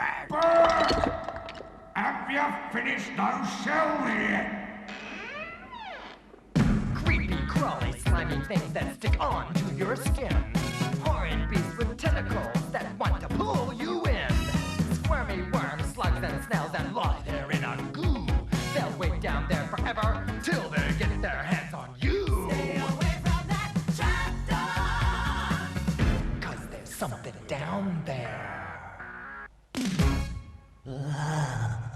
bag. Bird! Have you finished those shells yet? Creepy, crawly, slimy things that stick onto your skin. Horrid beasts with tentacles that want to pull you in. Squirmy worms, slugs, and snails that lie there in a goo. They'll wait down there forever till they get their hands on you. Stay away from that trapdoor. 'Cause there's something down there. Ugh.